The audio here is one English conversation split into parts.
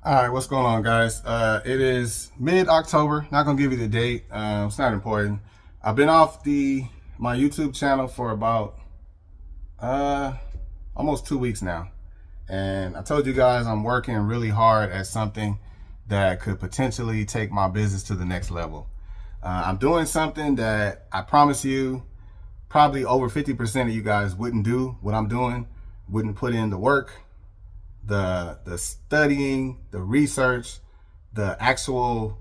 All right, what's going on, guys? It is mid-October. Not gonna give you the date. It's not important. I've been off my YouTube channel for about almost 2 weeks now, and I told you guys I'm working really hard at something that could potentially take my business to the next level. I'm doing something that I promise you, probably over 50% of you guys wouldn't do what I'm doing, wouldn't put in the work, the studying, the research, the actual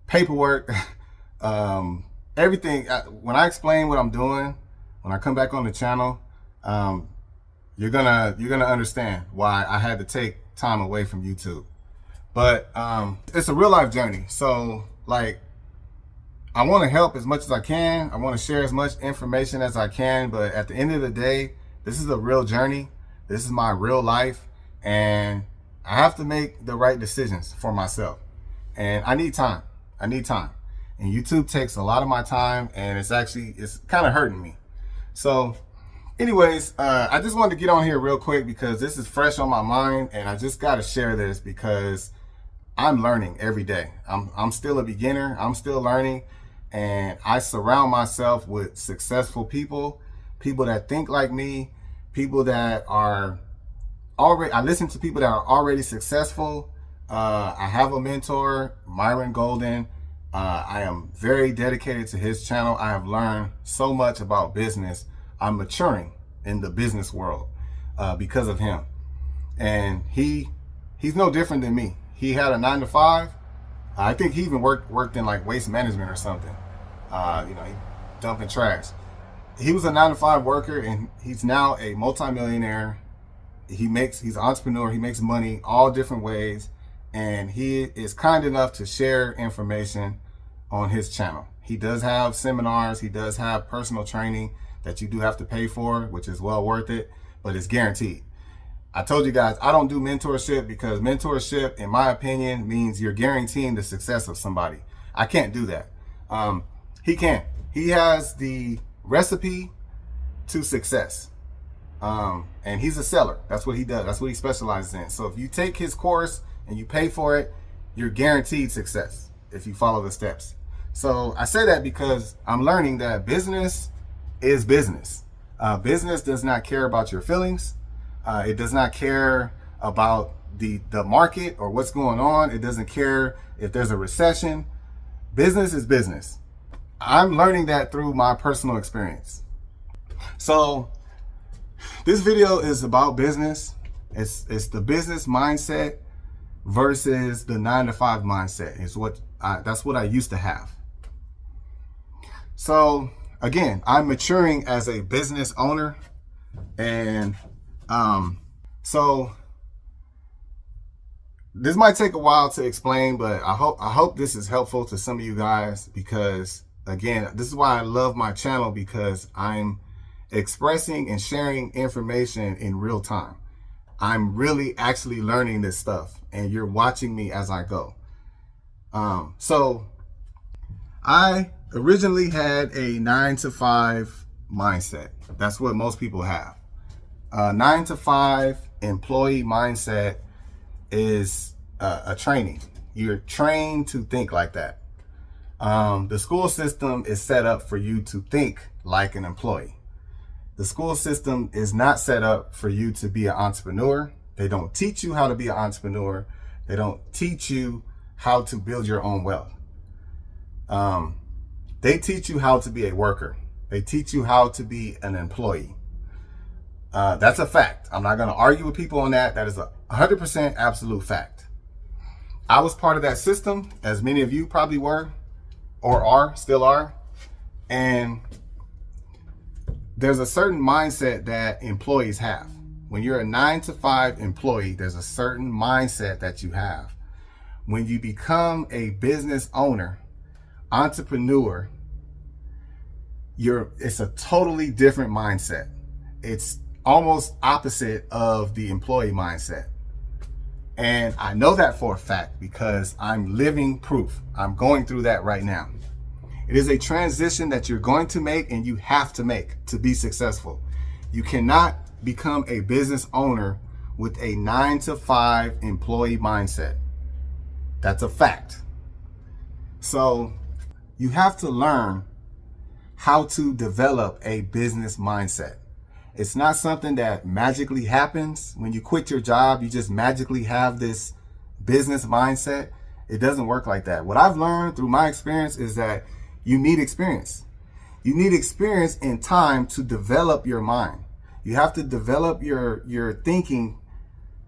paperwork, everything. When I explain what I'm doing, when I come back on the channel, you're gonna understand why I had to take time away from YouTube. But it's a real life journey. So like, I want to help as much as I can. I want to share as much information as I can. But at the end of the day, this is a real journey. This is my real life. And I have to make the right decisions for myself. And I need time. I need time. And YouTube takes a lot of my time, and it's kind of hurting me. So anyways, I just wanted to get on here real quick because this is fresh on my mind, and I just got to share this because I'm learning every day. I'm still a beginner. I'm still learning, and I surround myself with successful people that think like me, people that are I listen to people that are already successful. I have a mentor, Myron Golden. I am very dedicated to his channel. I have learned so much about business. I'm maturing in the business world because of him. And he's no different than me. He had a 9-to-5. I think he even worked in like waste management or something. He dumping trash. He was a 9-to-5 worker, and he's now a multimillionaire. He's an entrepreneur. He makes money all different ways, and he is kind enough to share information on his channel. He does have seminars. He does have personal training that you do have to pay for, which is well worth it, but it's guaranteed. I told you guys, I don't do mentorship because mentorship, in my opinion, means you're guaranteeing the success of somebody. I can't do that. He can. He has the recipe to success. And he's a seller. That's what he does. That's what he specializes in. So if you take his course and you pay for it, you're guaranteed success if you follow the steps. So I say that because I'm learning that business is business. Business does not care about your feelings. It does not care about the market or what's going on. It doesn't care if there's a recession. Business is business. I'm learning that through my personal experience. So this video is about business. It's the business mindset versus the 9-to-5 mindset. That's what I used to have. So again, I'm maturing as a business owner, and so this might take a while to explain, but I hope this is helpful to some of you guys, because again, this is why I love my channel, because I'm expressing and sharing information in real time. I'm really actually learning this stuff, and you're watching me as I go. So I originally had a 9-to-5 mindset. That's what most people have. 9-to-5 employee mindset is a training. You're trained to think like that. The school system is set up for you to think like an employee. The school system is not set up for you to be an entrepreneur. They don't teach you how to be an entrepreneur. They don't teach you how to build your own wealth. They teach you how to be a worker. They teach you how to be an employee. That's a fact. I'm not going to argue with people on that. That is 100% absolute fact. I was part of that system, as many of you probably were or still are. And there's a certain mindset that employees have. When you're a 9-to-5 employee, there's a certain mindset that you have. When you become a business owner, entrepreneur, it's a totally different mindset. It's almost opposite of the employee mindset. And I know that for a fact because I'm living proof. I'm going through that right now. It is a transition that you're going to make, and you have to make to be successful. You cannot become a business owner with a 9-to-5 employee mindset. That's a fact. So you have to learn how to develop a business mindset. It's not something that magically happens. When you quit your job, you just magically have this business mindset. It doesn't work like that. What I've learned through my experience is that you need experience. You need experience in time to develop your mind. You have to develop your thinking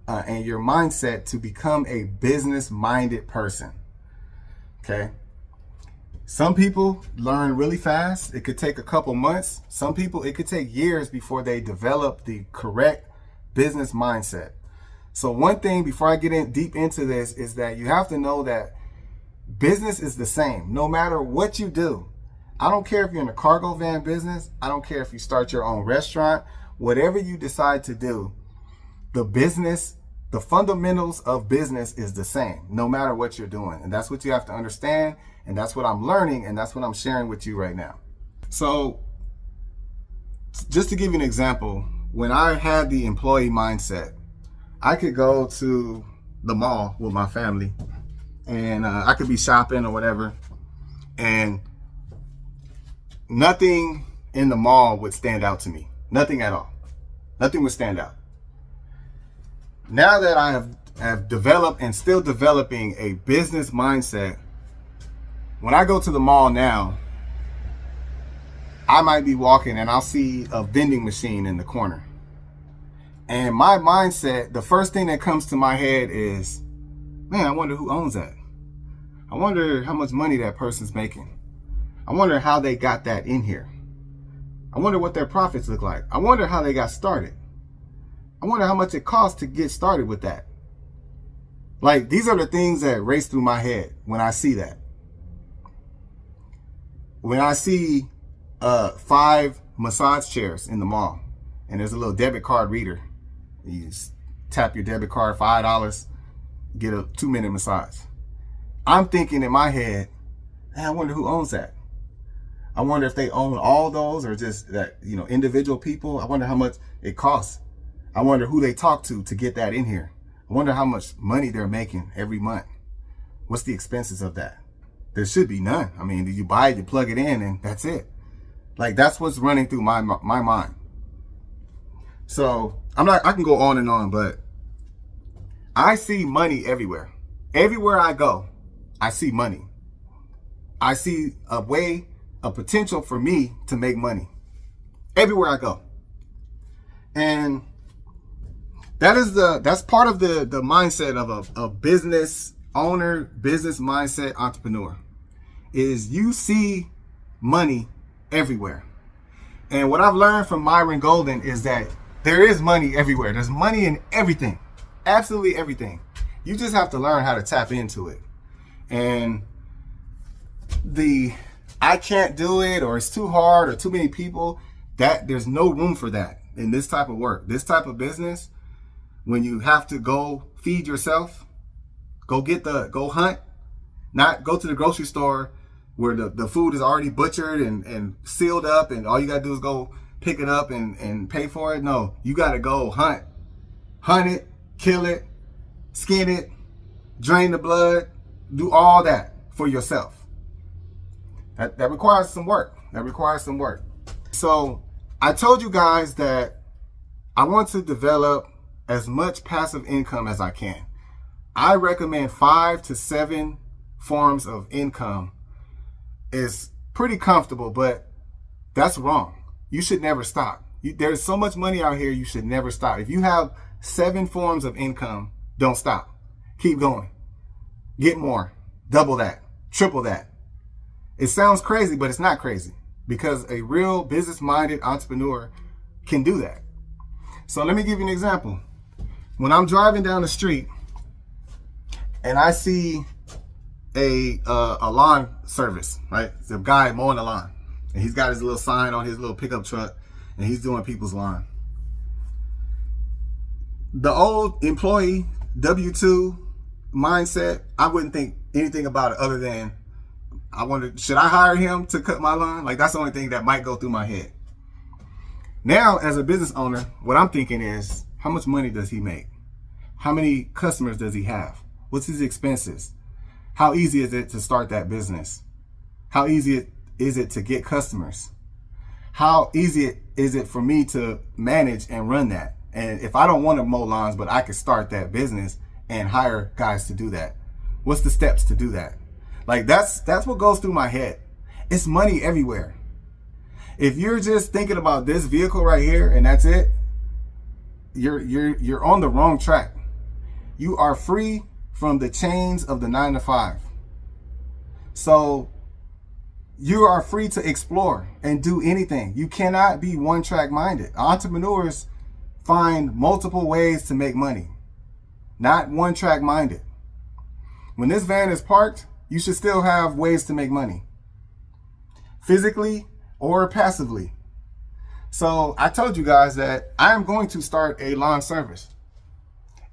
and your mindset to become a business-minded person. Okay? Some people learn really fast. It could take a couple months. Some people, it could take years before they develop the correct business mindset. So one thing before I get in deep into this is that you have to know that business is the same no matter what you do. I don't care if you're in a cargo van business. I don't care if you start your own restaurant. Whatever you decide to do, the fundamentals of business is the same no matter what you're doing. And that's what you have to understand. And that's what I'm learning. And that's what I'm sharing with you right now. So just to give you an example, when I had the employee mindset, I could go to the mall with my family and I could be shopping or whatever. And nothing in the mall would stand out to me. Nothing at all. Nothing would stand out. Now that I have developed and still developing a business mindset, when I go to the mall now, I might be walking and I'll see a vending machine in the corner. And my mindset, the first thing that comes to my head is, man, I wonder who owns that. I wonder how much money that person's making. I wonder how they got that in here. I wonder what their profits look like. I wonder how they got started. I wonder how much it costs to get started with that. Like, these are the things that race through my head when I see that. When I see 5 massage chairs in the mall and there's a little debit card reader, you just tap your debit card, $5, get a 2-minute massage. I'm thinking in my head, man, I wonder who owns that. I wonder if they own all those or just that, individual people. I wonder how much it costs. I wonder who they talk to get that in here. I wonder how much money they're making every month. What's the expenses of that? There should be none. I mean, you buy it, you plug it in, and that's it. Like, that's what's running through my mind. So I can go on and on, but I see money everywhere. Everywhere I go, I see money. I see a potential for me to make money everywhere I go. And that's part of the mindset of a business owner, business mindset entrepreneur, is you see money everywhere. And what I've learned from Myron Golden is that there is money everywhere. There's money in everything, absolutely everything. You just have to learn how to tap into it. And I can't do it, or it's too hard, or too many people, that there's no room for that in this type of work, this type of business. When you have to go feed yourself, go hunt, not go to the grocery store where the food is already butchered and sealed up and all you gotta do is go pick it up and pay for it. No, you gotta go hunt it, kill it, skin it, drain the blood, do all that for yourself. That requires some work. So I told you guys that I want to develop as much passive income as I can. I recommend 5 to 7 forms of income. Is pretty comfortable, but that's wrong. You should never stop. There's so much money out here, you should never stop. If you have 7 forms of income, don't stop. Keep going. Get more. Double that. Triple that. It sounds crazy, but it's not crazy, because a real business-minded entrepreneur can do that. So let me give you an example. When I'm driving down the street and I see a lawn service, right? It's a guy mowing the lawn, and he's got his little sign on his little pickup truck, and he's doing people's lawn. The old employee W-2 mindset, I wouldn't think anything about it other than, I wonder, should I hire him to cut my lawn? Like, that's the only thing that might go through my head. Now, as a business owner, what I'm thinking is, how much money does he make? How many customers does he have? What's his expenses? How easy is it to start that business? How easy is it to get customers? How easy is it for me to manage and run that? And if I don't want to mow lawns, but I could start that business and hire guys to do that, what's the steps to do that? Like that's what goes through my head. It's money everywhere. If you're just thinking about this vehicle right here and that's it, you're on the wrong track. You are free from the chains of the 9 to 5. So you are free to explore and do anything. You cannot be one track minded. Entrepreneurs find multiple ways to make money, not one track minded. When this van is parked, you should still have ways to make money, physically or passively. So I told you guys that I am going to start a lawn service.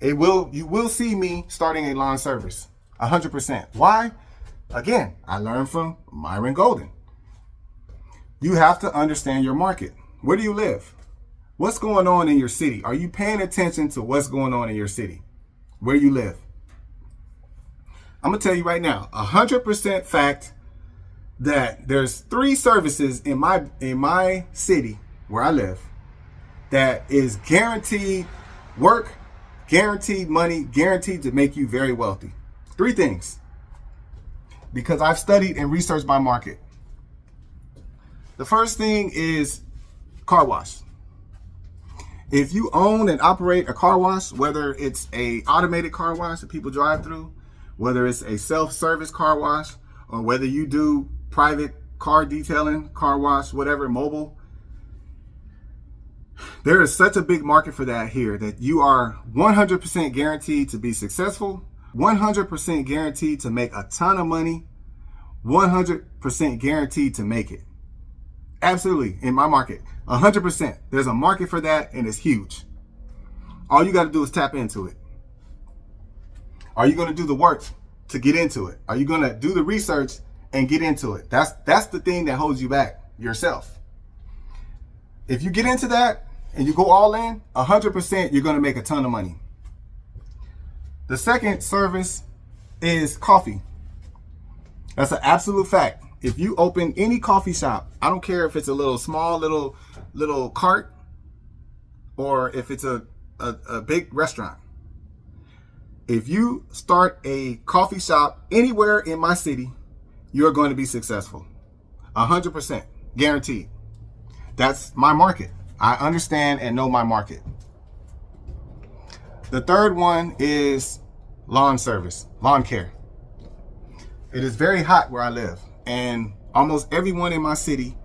You will see me starting a lawn service, 100%. Why? Again, I learned from Myron Golden. You have to understand your market. Where do you live? What's going on in your city? Are you paying attention to what's going on in your city? Where you live? I'm gonna tell you right now, 100% fact that there's 3 services in my city where I live that is guaranteed work, guaranteed money, guaranteed to make you very wealthy. 3 things. Because I've studied and researched my market. The first thing is car wash. If you own and operate a car wash, whether it's a automated car wash that people drive through, whether it's a self-service car wash, or whether you do private car detailing, car wash, whatever, mobile, there is such a big market for that here that you are 100% guaranteed to be successful, 100% guaranteed to make a ton of money, 100% guaranteed to make it. Absolutely, in my market, 100%. There's a market for that and it's huge. All you got to do is tap into it. Are you going to do the work to get into it? Are you going to do the research and get into it? That's the thing that holds you back, yourself. If you get into that and you go all in, 100% you're going to make a ton of money. The second service is coffee. That's an absolute fact. If you open any coffee shop, I don't care if it's a little small little cart or if it's a big restaurant. If you start a coffee shop anywhere in my city, you're going to be successful. 100% guaranteed. That's my market. I understand and know my market. The third one is lawn service, lawn care. It is very hot where I live, and almost everyone in my city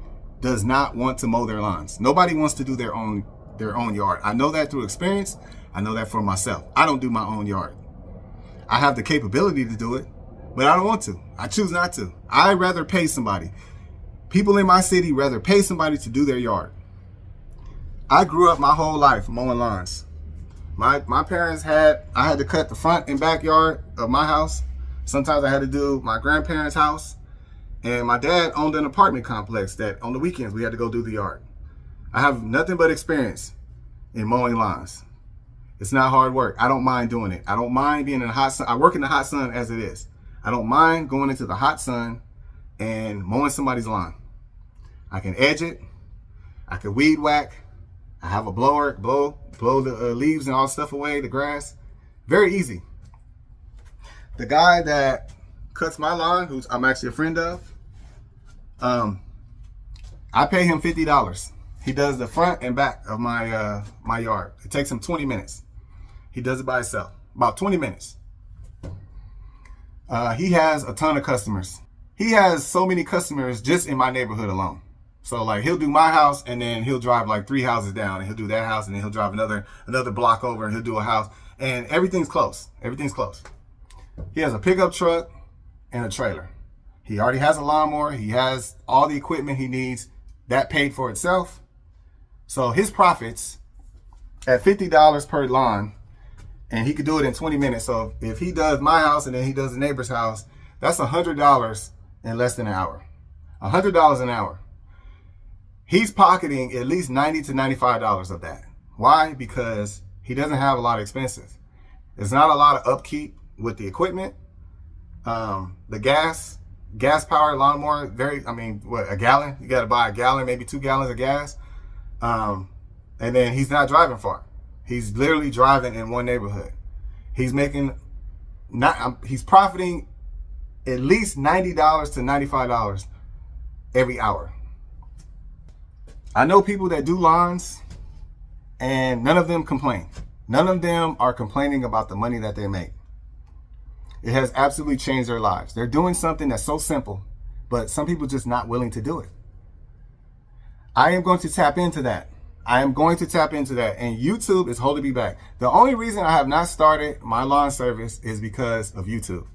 does not want to mow their lawns. Nobody wants to do their own yard. I know that through experience. I know that for myself. I don't do my own yard. I have the capability to do it, but I don't want to. I choose not to. I'd rather pay somebody. People in my city rather pay somebody to do their yard. I grew up my whole life mowing lawns. My parents I had to cut the front and backyard of my house. Sometimes I had to do my grandparents' house. And my dad owned an apartment complex that on the weekends we had to go do the yard. I have nothing but experience in mowing lawns. It's not hard work. I don't mind doing it. I don't mind being in the hot sun. I work in the hot sun as it is. I don't mind going into the hot sun and mowing somebody's lawn. I can edge it. I can weed whack. I have a blower, blow the leaves and all stuff away, the grass. Very easy. The guy that cuts my lawn, who I'm actually a friend of, I pay him $50. He does the front and back of my my yard. It takes him 20 minutes. He does it by himself, about 20 minutes. He has a ton of customers. He has so many customers just in my neighborhood alone. So like he'll do my house and then he'll drive like 3 houses down and he'll do that house and then he'll drive another block over and he'll do a house and everything's close. Everything's close. He has a pickup truck and a trailer. He already has a lawnmower. He has all the equipment he needs. That paid for itself. So his profits at $50 per lawn, and he could do it in 20 minutes. So if he does my house and then he does the neighbor's house, that's $100 in less than an hour. $100 an hour. He's pocketing at least $90 to $95 of that. Why? Because he doesn't have a lot of expenses. There's not a lot of upkeep with the equipment. The gas powered lawnmower, a gallon, you got to buy a gallon, maybe 2 gallons of gas. And then he's not driving far. He's literally driving in one neighborhood. He's he's profiting at least $90 to $95 every hour. I know people that do lawns and none of them complain. None of them are complaining about the money that they make. It has absolutely changed their lives. They're doing something that's so simple, but some people just not willing to do it. I am going to tap into that. And YouTube is holding me back. The only reason I have not started my lawn service is because of YouTube.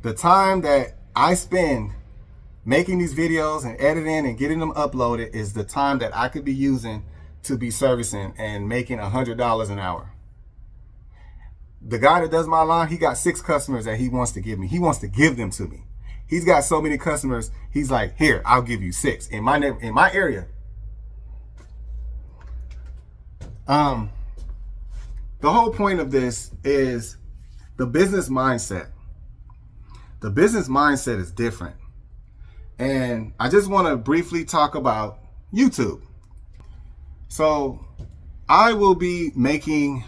The time that I spend making these videos and editing and getting them uploaded is the time that I could be using to be servicing and making $100 an hour. The guy that does my lawn, he got 6 customers that he wants to give me. He wants to give them to me. He's got so many customers. He's like, here, I'll give you 6 in my area. The whole point of this is the business mindset. The business mindset is different. And I just want to briefly talk about YouTube. So I will be making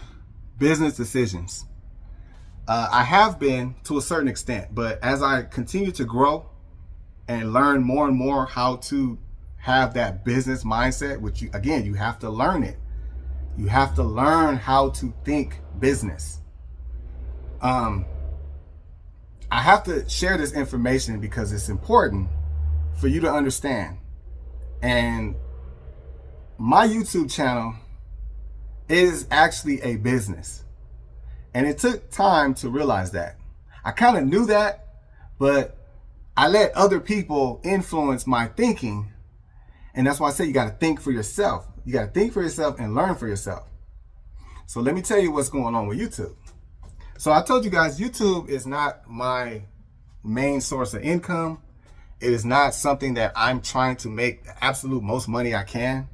business decisions. I have been to a certain extent, but as I continue to grow and learn more and more how to have that business mindset, which you have to learn it. You have to learn how to think business. I have to share this information because it's important for you to understand. And my YouTube channel is actually a business. And it took time to realize that. I kind of knew that, but I let other people influence my thinking. And that's why I say you got to think for yourself. You got to think for yourself and learn for yourself. So let me tell you what's going on with YouTube. So I told you guys, YouTube is not my main source of income. It is not something that I'm trying to make the absolute most money I can.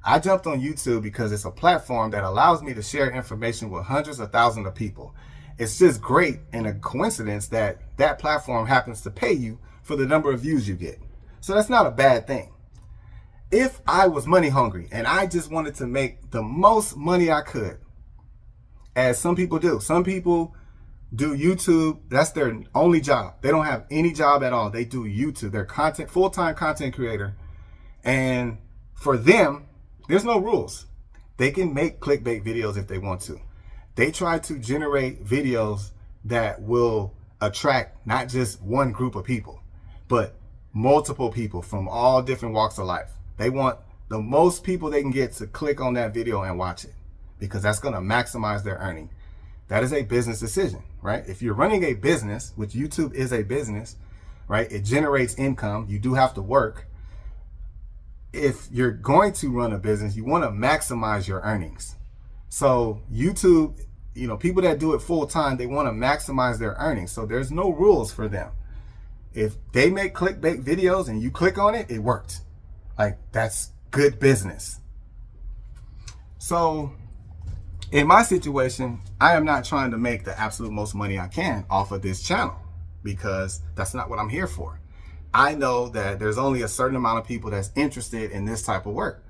I jumped on YouTube because it's a platform that allows me to share information with hundreds of thousands of people. It's just great and a coincidence that that platform happens to pay you for the number of views you get. So that's not a bad thing. If I was money hungry and I just wanted to make the most money I could, as some people do. Some people do YouTube. That's their only job. They don't have any job at all. They do YouTube. They're full-time content creator. And for them, there's no rules. They can make clickbait videos if they want to. They try to generate videos that will attract not just one group of people, but multiple people from all different walks of life. They want the most people they can get to click on that video and watch it because that's going to maximize their earning. That is a business decision, right? If you're running a business, which YouTube is a business, right? It generates income. You do have to work. If you're going to run a business, you want to maximize your earnings. So YouTube, people that do it full time, they want to maximize their earnings. So there's no rules for them. If they make clickbait videos and you click on it, it worked. Like, that's good business. So in my situation, I am not trying to make the absolute most money I can off of this channel because that's not what I'm here for. I know that there's only a certain amount of people that's interested in this type of work.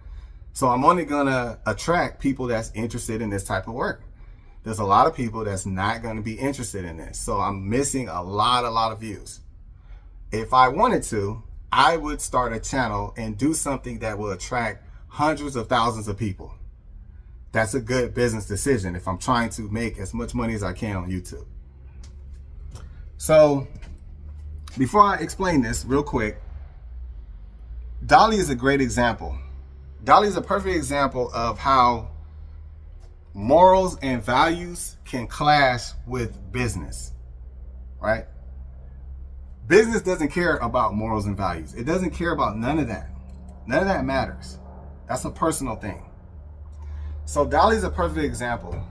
So I'm only going to attract people that's interested in this type of work. There's a lot of people that's not going to be interested in this. So I'm missing a lot of views. If I wanted to, I would start a channel and do something that will attract hundreds of thousands of people. That's a good business decision if I'm trying to make as much money as I can on YouTube. So before I explain this real quick, Dolly is a great example. Dolly is a perfect example of how morals and values can clash with business, right? Business doesn't care about morals and values. It doesn't care about none of that. None of that matters. That's a personal thing. So Dolly's a perfect example.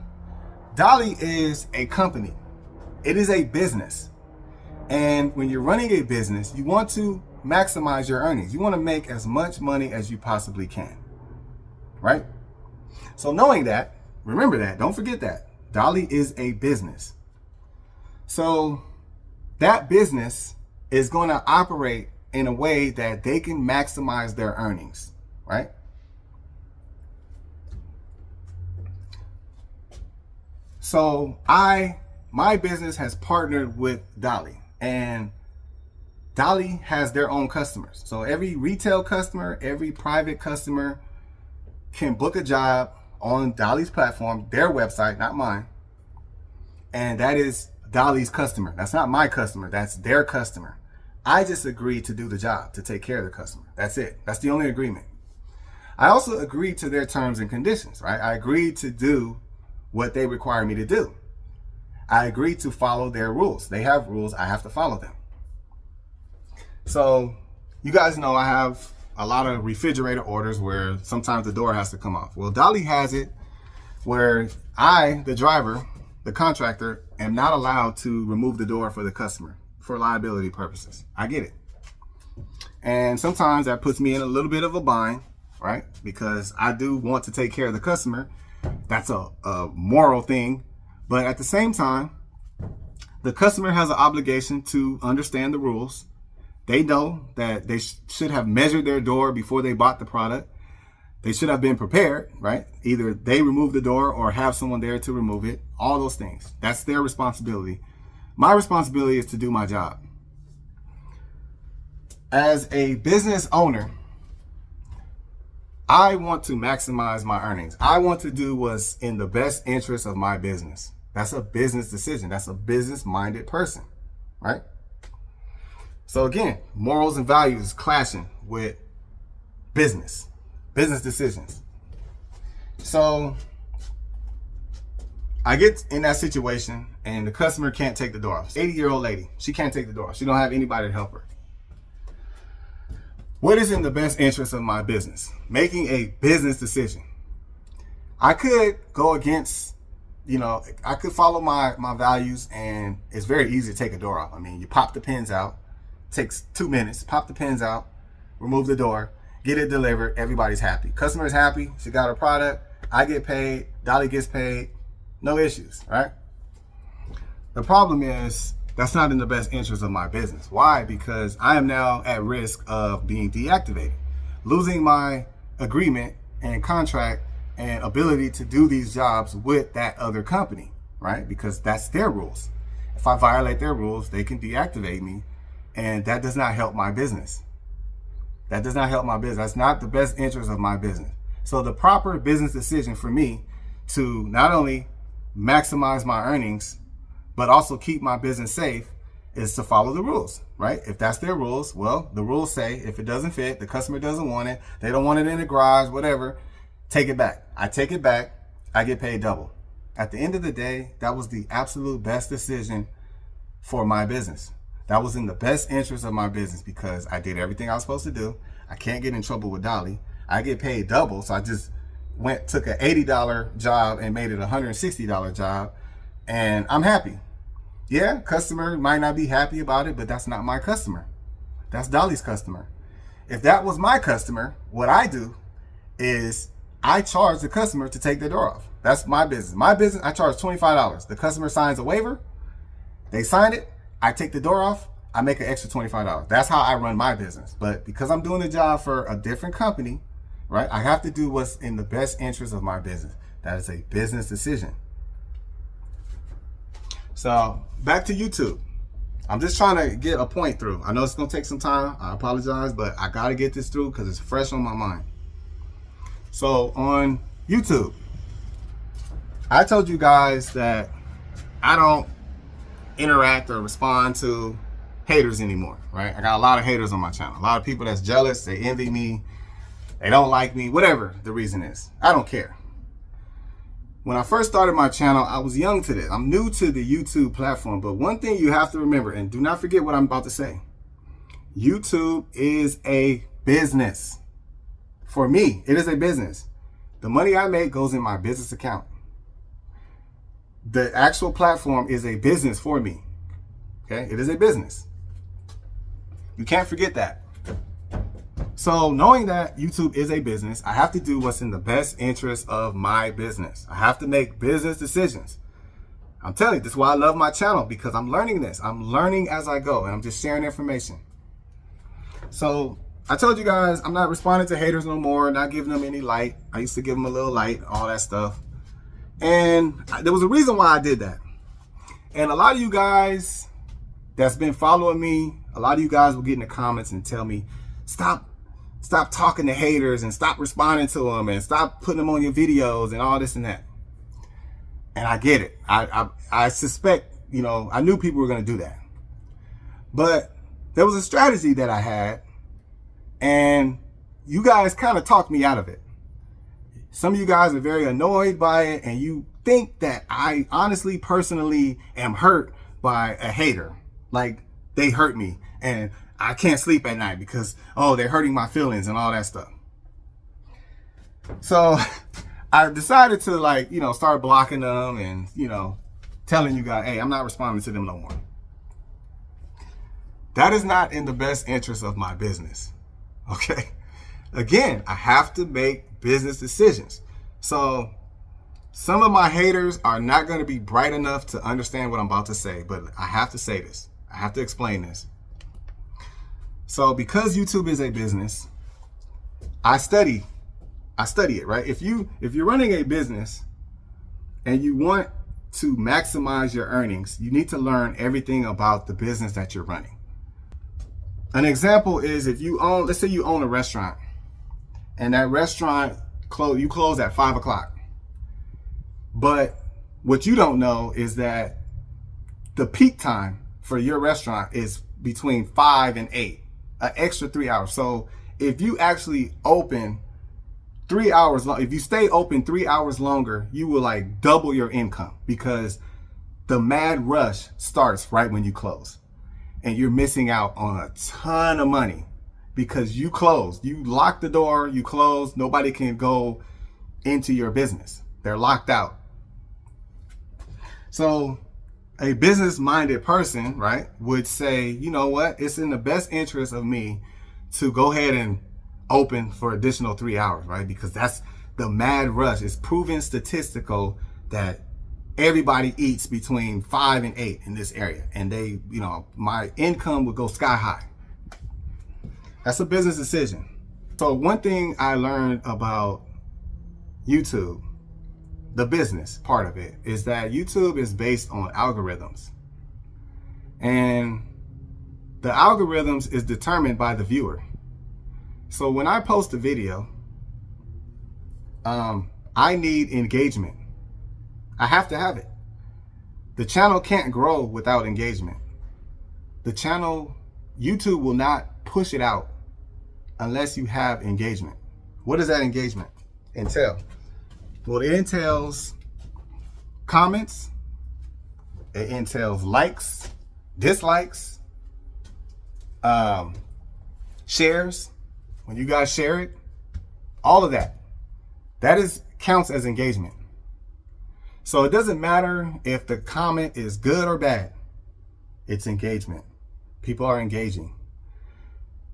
Dolly is a company. It is a business. And when you're running a business, you want to maximize your earnings. You want to make as much money as you possibly can, right? So knowing that, remember that, don't forget that. Dolly is a business. So that business is going to operate in a way that they can maximize their earnings, right? So my business has partnered with Dolly, and Dolly has their own customers. So every retail customer, every private customer can book a job on Dolly's platform, their website, not mine. And that is Dolly's customer. That's not my customer. That's their customer. I just agreed to do the job, to take care of the customer. That's it. That's the only agreement. I also agreed to their terms and conditions, right? I agreed to do what they require me to do. I agreed to follow their rules. They have rules. I have to follow them. So you guys know I have a lot of refrigerator orders where sometimes the door has to come off. Well, Dolly has it where I, the driver, the contractor, am not allowed to remove the door for the customer for liability purposes. I get it. And sometimes that puts me in a little bit of a bind, right? Because I do want to take care of the customer. That's a moral thing. But at the same time, the customer has an obligation to understand the rules. They know that they should have measured their door before they bought the product. They should have been prepared, right? Either they remove the door or have someone there to remove it. All those things. That's their responsibility. My responsibility is to do my job. As a business owner, I want to maximize my earnings. I want to do what's in the best interest of my business. That's a business decision. That's a business-minded person, right? So again, morals and values clashing with business decisions. So I get in that situation and the customer can't take the door off. 80-year-old lady, she can't take the door off. She don't have anybody to help her. What is in the best interest of my business? Making a business decision. I could go against, I could follow my values, and it's very easy to take a door off. I mean, you pop the pins out, takes 2 minutes, pop the pins out, remove the door, get it delivered, everybody's happy. Customer's happy, she got her product, I get paid, Dolly gets paid, no issues, right? The problem is, that's not in the best interest of my business. Why? Because I am now at risk of being deactivated, losing my agreement and contract and ability to do these jobs with that other company, right? Because that's their rules. If I violate their rules, they can deactivate me, and that does not help my business. That does not help my business. That's not the best interest of my business. So the proper business decision for me to not only maximize my earnings, but also keep my business safe is to follow the rules, right? If that's their rules, well, the rules say if it doesn't fit, the customer doesn't want it, they don't want it in the garage, whatever, take it back. I take it back, I get paid double. At the end of the day, that was the absolute best decision for my business. That was in the best interest of my business because I did everything I was supposed to do. I can't get in trouble with Dolly. I get paid double, so I just took an $80 job and made it a $160 job, and I'm happy. Yeah, customer might not be happy about it, but that's not my customer. That's Dolly's customer. If that was my customer, what I do is I charge the customer to take their door off. That's my business. My business, I charge $25. The customer signs a waiver, they sign it, I take the door off, I make an extra $25. That's how I run my business. But because I'm doing the job for a different company, right, I have to do what's in the best interest of my business. That is a business decision. So back to YouTube. I'm just trying to get a point through. I know it's going to take some time. I apologize, but I got to get this through because it's fresh on my mind. So on YouTube, I told you guys that I don't interact or respond to haters anymore, right? I got a lot of haters on my channel. A lot of people that's jealous. They envy me. They don't like me, whatever the reason is. I don't care. When I first started my channel, I was young to this. I'm new to the YouTube platform, but one thing you have to remember, and do not forget what I'm about to say. YouTube is a business. For me, it is a business. The money I make goes in my business account. The actual platform is a business for me. Okay, it is a business. You can't forget that. So knowing that YouTube is a business, I have to do what's in the best interest of my business. I have to make business decisions. I'm telling you, this is why I love my channel, because I'm learning this. I'm learning as I go, and I'm just sharing information. So I told you guys, I'm not responding to haters no more, not giving them any light. I used to give them a little light, all that stuff. And there was a reason why I did that. And a lot of you guys that's been following me, a lot of you guys will get in the comments and tell me, stop talking to haters and stop responding to them and stop putting them on your videos and all this and that. And I get it. I suspect, you know, I knew people were going to do that. But there was a strategy that I had, and you guys kind of talked me out of it. Some of you guys are very annoyed by it, and you think that I honestly, personally am hurt by a hater. Like, they hurt me, and I can't sleep at night because, oh, they're hurting my feelings and all that stuff. So I decided to, like, you know, start blocking them and, you know, telling you guys, hey, I'm not responding to them no more. That is not in the best interest of my business. Okay. Again, I have to make business decisions. So some of my haters are not going to be bright enough to understand what I'm about to say, but I have to say this. I have to explain this. So because YouTube is a business, I study it, right? If you're running a business and you want to maximize your earnings, you need to learn everything about the business that you're running. An example is if you own, let's say you own a restaurant, and that restaurant you close at 5 o'clock. But what you don't know is that the peak time for your restaurant is between 5 and 8, an extra 3 hours. So if you actually open 3 hours long, if you stay open 3 hours longer, you will like double your income, because the mad rush starts right when you close. And you're missing out on a ton of money because you closed. You locked the door, you closed. Nobody can go into your business. They're locked out. So a business-minded person, right, would say, you know what? It's in the best interest of me to go ahead and open for additional 3 hours, right? Because that's the mad rush. It's proven statistical that everybody eats between 5 and 8 in this area, and they, you know, my income would go sky high. That's a business decision. So one thing I learned about YouTube, the business part of it, is that YouTube is based on algorithms, and the algorithms is determined by the viewer. So when I post a video, I need engagement. I have to have it. The channel can't grow without engagement. The channel, YouTube will not push it out unless you have engagement. What does that engagement entail? Well, it entails comments, it entails likes, dislikes, shares. When you guys share it, all of that, counts as engagement. So it doesn't matter if the comment is good or bad. It's engagement. People are engaging.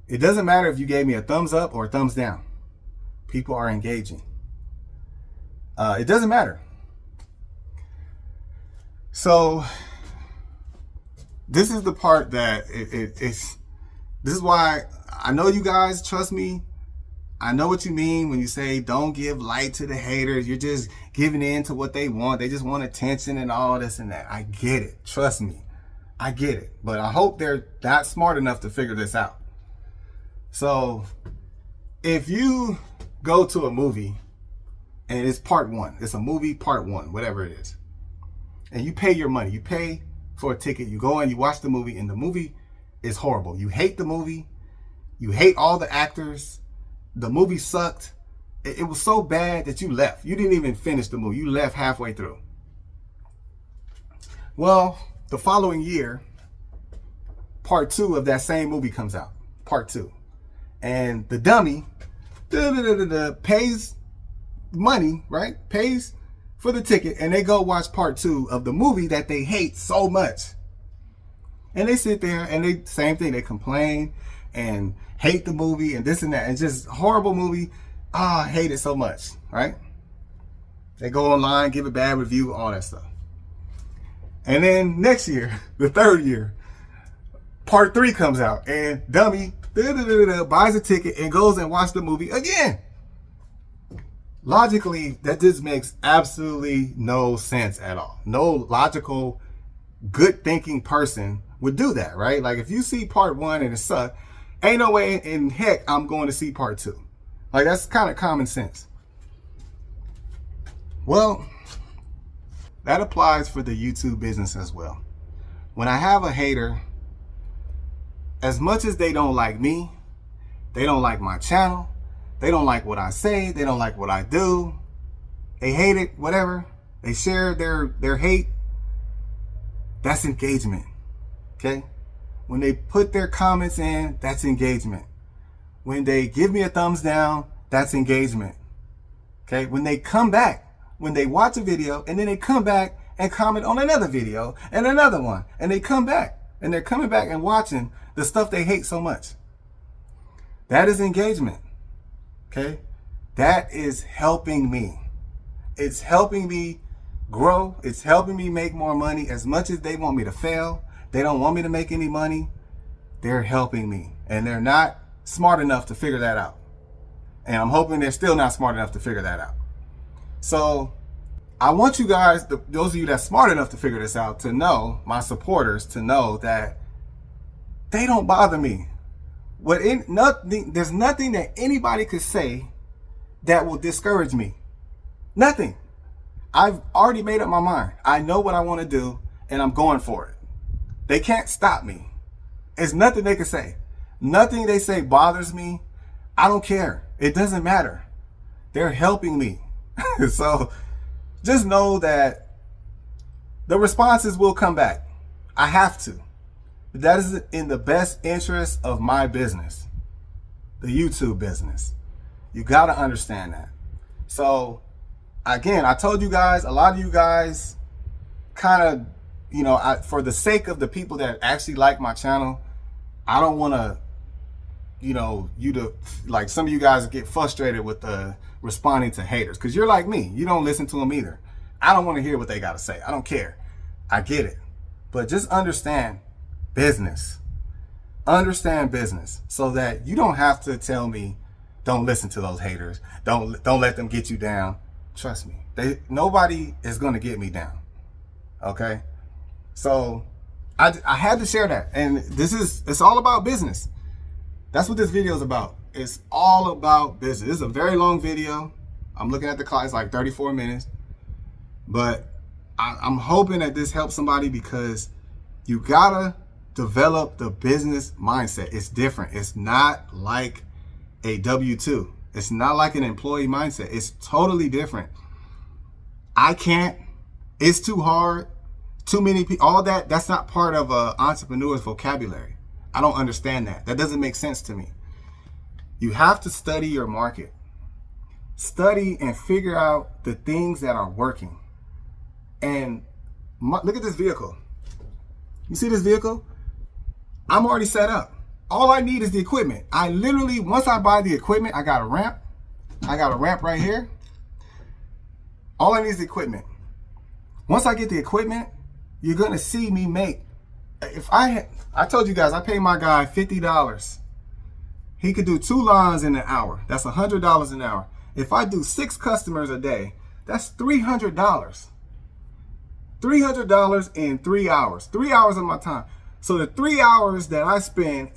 It doesn't matter if you gave me a thumbs up or a thumbs down. People are engaging. It doesn't matter. So this is the part that this is why I know you guys trust me. I know what you mean when you say don't give light to the haters. You're just giving in to what they want. They just want attention and all this and that. I get it. Trust me. I get it. But I hope they're that smart enough to figure this out. So if you go to a movie and it's part one, it's a movie part one, whatever it is, and you pay your money, you pay for a ticket, you go in, you watch the movie, and the movie is horrible. You hate the movie. You hate all the actors. The movie sucked. It was so bad that you left. You didn't even finish the movie. You left halfway through. Well, the following year, part 2 of that same movie comes out. Part 2. And the dummy pays money, right? Pays for the ticket, and they go watch part 2 of the movie that they hate so much. And they sit there and they, same thing, they complain and hate the movie and this and that, and just horrible movie. I hate it so much, right? They go online, give a bad review, all that stuff. And then next year, the third year, part 3 comes out, and dummy buys a ticket and goes and watches the movie again. Logically, that just makes absolutely no sense at all. No logical, good thinking person would do that, right? Like if you see part 1 and it sucked, ain't no way in heck I'm going to see part 2. Like that's kind of common sense. Well, that applies for the YouTube business as well. When I have a hater, as much as they don't like me, they don't like my channel, they don't like what I say, they don't like what I do, they hate it, whatever, they share their hate, that's engagement, okay? When they put their comments in, that's engagement. When they give me a thumbs down, that's engagement, okay? When they come back, when they watch a video and then they come back and comment on another video and another one, and they come back and they're coming back and watching the stuff they hate so much. That is engagement, okay? That is helping me. It's helping me grow. It's helping me make more money. As much as they want me to fail, they don't want me to make any money, they're helping me. And they're not smart enough to figure that out. And I'm hoping they're still not smart enough to figure that out. So I want you guys, those of you that's smart enough to figure this out, to know, my supporters, to know that they don't bother me. There's nothing that anybody could say that will discourage me. Nothing. I've already made up my mind. I know what I want to do and I'm going for it. They can't stop me. There's nothing they can say. Nothing they say bothers me. I don't care. It doesn't matter. They're helping me. So just know that the responses will come back. I have to. That is in the best interest of my business, the YouTube business. You got to understand that. So again, I told you guys, a lot of you guys kind of, you know, for the sake of the people that actually like my channel, I don't want to, you know, like some of you guys get frustrated with responding to haters because you're like me. You don't listen to them either. I don't want to hear what they got to say. I don't care. I get it. But just understand business. Understand business so that you don't have to tell me, don't listen to those haters. Don't let them get you down. Trust me. Nobody is going to get me down. Okay? So I had to share that. And it's all about business. That's what this video is about. It's all about business. This is a very long video. I'm looking at the clock. It's like 34 minutes. But I'm hoping that this helps somebody because you gotta develop the business mindset. It's different. It's not like a W-2. It's not like an employee mindset. It's totally different. I can't. It's too hard. Too many people. All that's not part of an entrepreneur's vocabulary. I don't understand that. That doesn't make sense to me. You have to study your market. Study and figure out the things that are working. And look at this vehicle. You see this vehicle? I'm already set up. All I need is the equipment. I literally, once I buy the equipment, I got a ramp. I got a ramp right here. All I need is the equipment. Once I get the equipment, you're going to see me make, I told you guys, I pay my guy $50. He could do 2 lawns in an hour. That's $100 an hour. If I do 6 customers a day, that's $300. $300 in 3 hours. 3 hours of my time. So the 3 hours that I spend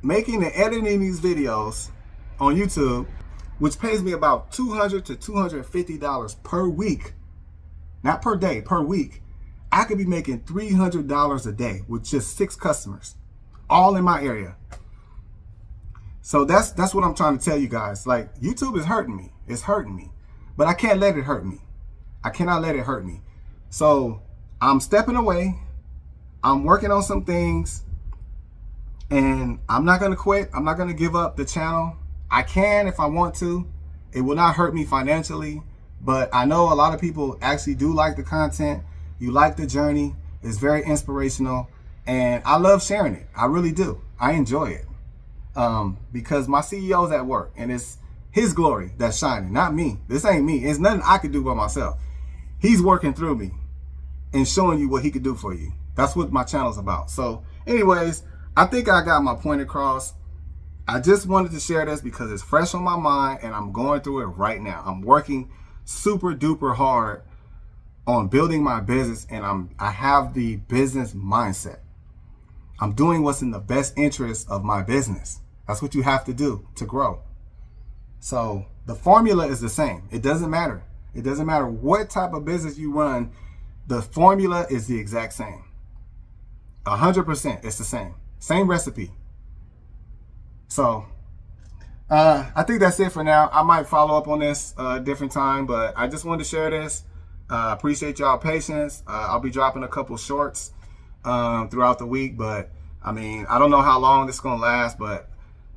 making and editing these videos on YouTube, which pays me about $200 to $250 per week, not per day, per week, I could be making $300 a day with just 6 customers, all in my area. So that's what I'm trying to tell you guys. Like, YouTube is hurting me. It's hurting me. But I can't let it hurt me. I cannot let it hurt me. So I'm stepping away. I'm working on some things. And I'm not going to quit. I'm not going to give up the channel. I can if I want to. It will not hurt me financially. But I know a lot of people actually do like the content. You like the journey. It's very inspirational. And I love sharing it. I really do. I enjoy it. Because my CEO's at work. And it's his glory that's shining, not me. This ain't me. It's nothing I could do by myself. He's working through me. and showing you what he could do for you. That's what my channel's about. So anyways, I think I got my point across. I just wanted to share this because it's fresh on my mind and I'm going through it right now. I'm working super duper hard on building my business, and I have the business mindset. I'm doing what's in the best interest of my business. That's what you have to do to grow. So the formula is the same. It doesn't matter. It doesn't matter what type of business you run. The formula is the exact same. 100%. It's the same. Same recipe. So I think that's it for now. I might follow up on this a different time, but I just wanted to share this. Appreciate y'all patience. I'll be dropping a couple shorts throughout the week, but I mean, I don't know how long this is going to last, but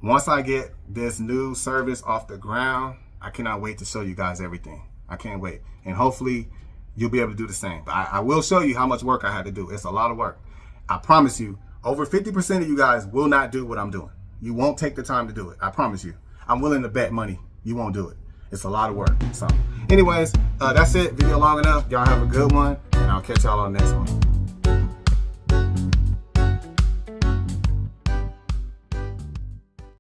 once I get this new service off the ground, I cannot wait to show you guys everything. I can't wait. And hopefully you'll be able to do the same. But I will show you how much work I had to do. It's a lot of work. I promise you, over 50% of you guys will not do what I'm doing. You won't take the time to do it. I promise you. I'm willing to bet money you won't do it. It's a lot of work. So anyways, that's it. Video long enough. Y'all have a good one, and I'll catch y'all on the next one.